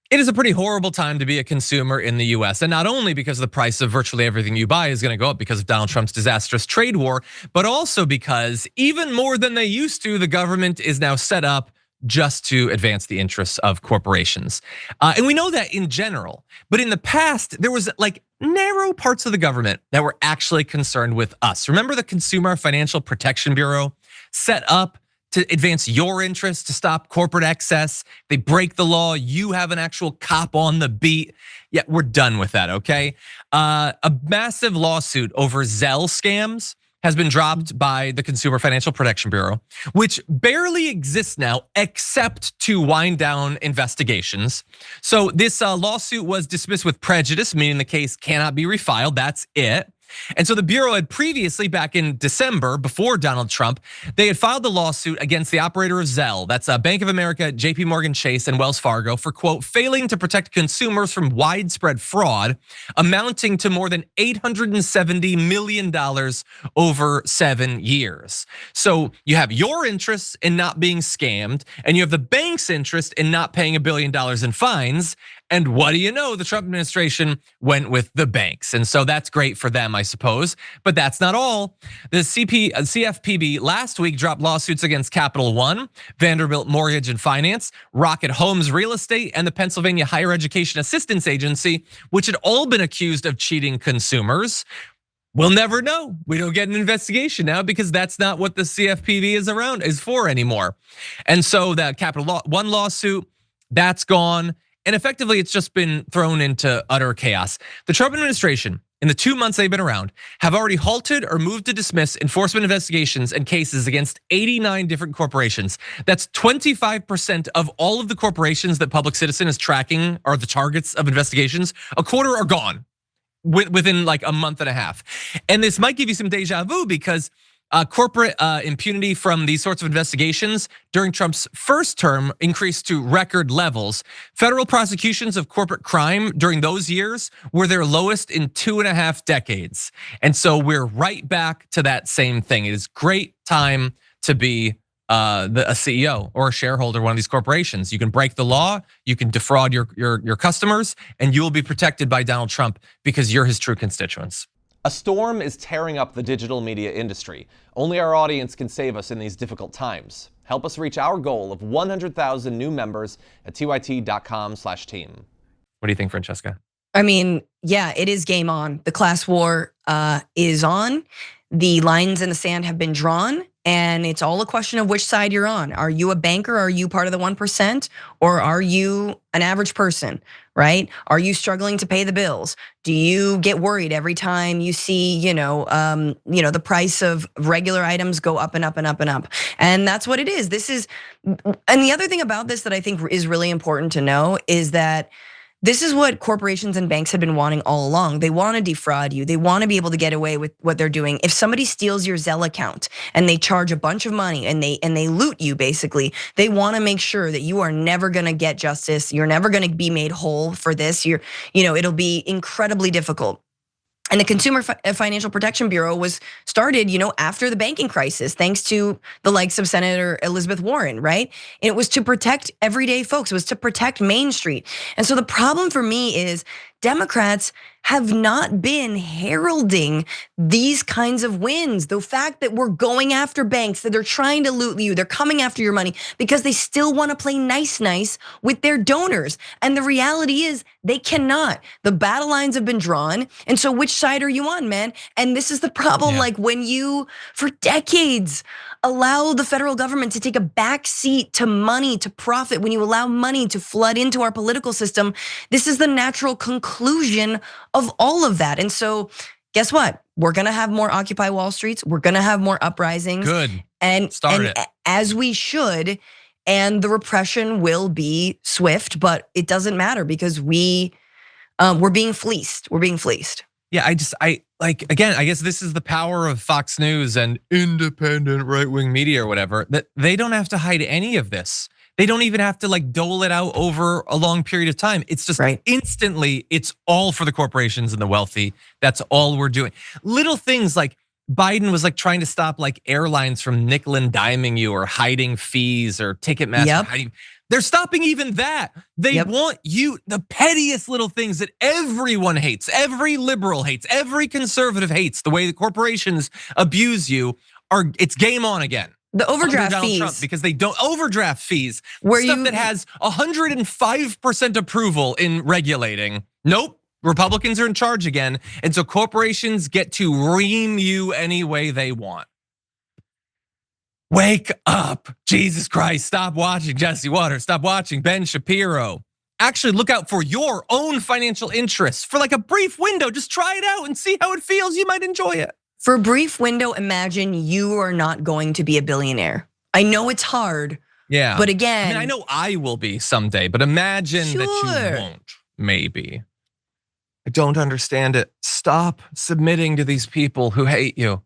It is a pretty horrible time to be a consumer in the US. And not only because the price of virtually everything you buy is gonna go up because of Donald Trump's disastrous trade war, but also because even more than they used to, the government is now set up just to advance the interests of corporations. And we know that in general, but in the past, there was like narrow parts of the government that were actually concerned with us. Remember the Consumer Financial Protection Bureau set up to advance your interests, to stop corporate excess. They break the law, you have an actual cop on the beat. Yeah, we're done with that, okay? A massive lawsuit over Zelle scams has been dropped by the Consumer Financial Protection Bureau, which barely exists now except to wind down investigations. So this lawsuit was dismissed with prejudice, meaning the case cannot be refiled, that's it. And so the Bureau had previously, back in December, before Donald Trump, they had filed the lawsuit against the operator of Zelle, that's Bank of America, JP Morgan Chase, and Wells Fargo, for quote, failing to protect consumers from widespread fraud, amounting to more than $870 million over 7 years. So you have your interests in not being scammed, and you have the bank's interest in not paying $1 billion in fines. And what do you know? The Trump administration went with the banks. And so that's great for them, I suppose. But that's not all. The CFPB last week dropped lawsuits against Capital One, Vanderbilt Mortgage and Finance, Rocket Homes Real Estate, and the Pennsylvania Higher Education Assistance Agency, which had all been accused of cheating consumers. We'll never know. We don't get an investigation now because that's not what the CFPB is for anymore. And so the Capital One lawsuit, that's gone. And effectively, it's just been thrown into utter chaos. The Trump administration, in the 2 months they've been around, have already halted or moved to dismiss enforcement investigations and cases against 89 different corporations. That's 25% of all of the corporations that Public Citizen is tracking are the targets of investigations. A quarter are gone within like a month and a half. And this might give you some deja vu because corporate impunity from these sorts of investigations during Trump's first term increased to record levels. Federal prosecutions of corporate crime during those years were their lowest in 2.5 decades. And so we're right back to that same thing. It is great time to be a CEO or a shareholder of one of these corporations. You can break the law, you can defraud your customers, and you will be protected by Donald Trump because you're his true constituents. A storm is tearing up the digital media industry. Only our audience can save us in these difficult times. Help us reach our goal of 100,000 new members at tyt.com/team. What do you think, Francesca? I mean, yeah, it is game on. The class war is on. The lines in the sand have been drawn, and it's all a question of which side you're on. Are you a banker? Are you part of the 1%? Or are you an average person, right? Are you struggling to pay the bills? Do you get worried every time you see, the price of regular items go up and up and up and up? And that's what it is. And the other thing about this that I think is really important to know is that this is what corporations and banks have been wanting all along. They want to defraud you. They want to be able to get away with what they're doing. If somebody steals your Zelle account and they charge a bunch of money and they loot you, basically, they want to make sure that you are never going to get justice. You're never going to be made whole for this. It'll be incredibly difficult. And the Consumer Financial Protection Bureau was started, after the banking crisis, thanks to the likes of Senator Elizabeth Warren, right? And it was to protect everyday folks. It was to protect Main Street. And so the problem for me is Democrats have not been heralding these kinds of wins. The fact that we're going after banks, that they're trying to loot you, they're coming after your money because they still want to play nice with their donors. And the reality is they cannot. The battle lines have been drawn. And so which side are you on, man? And this is the problem, like when you, for decades, allow the federal government to take a back seat to money, to profit, when you allow money to flood into our political system, this is the natural conclusion of all of that. And so guess what? We're gonna have more Occupy Wall Streets. We're gonna have more uprisings. Good. And as we should, and the repression will be swift, but it doesn't matter because we're being fleeced. We're being fleeced. Yeah, again, I guess this is the power of Fox News and independent right-wing media or whatever, that they don't have to hide any of this. They don't even have to dole it out over a long period of time. It's just instantly, it's all for the corporations and the wealthy. That's all we're doing. Little things like Biden was trying to stop airlines from nickel and diming you or hiding fees or Ticketmaster. Yep. They're stopping even that. They want you, the pettiest little things that everyone hates, every liberal hates, every conservative hates, the way the corporations abuse you, it's game on again. The overdraft Donald fees. Trump, because they don't overdraft fees. Where stuff that has 105% approval in regulating. Nope, Republicans are in charge again. And so corporations get to ream you any way they want. Wake up, Jesus Christ, stop watching Jesse Waters, stop watching Ben Shapiro. Actually look out for your own financial interests for like a brief window. Just try it out and see how it feels. You might enjoy it. For a brief window, imagine you are not going to be a billionaire. I know it's hard. Yeah. But again, I mean, I know I will be someday, but imagine that you won't, maybe. I don't understand it. Stop submitting to these people who hate you.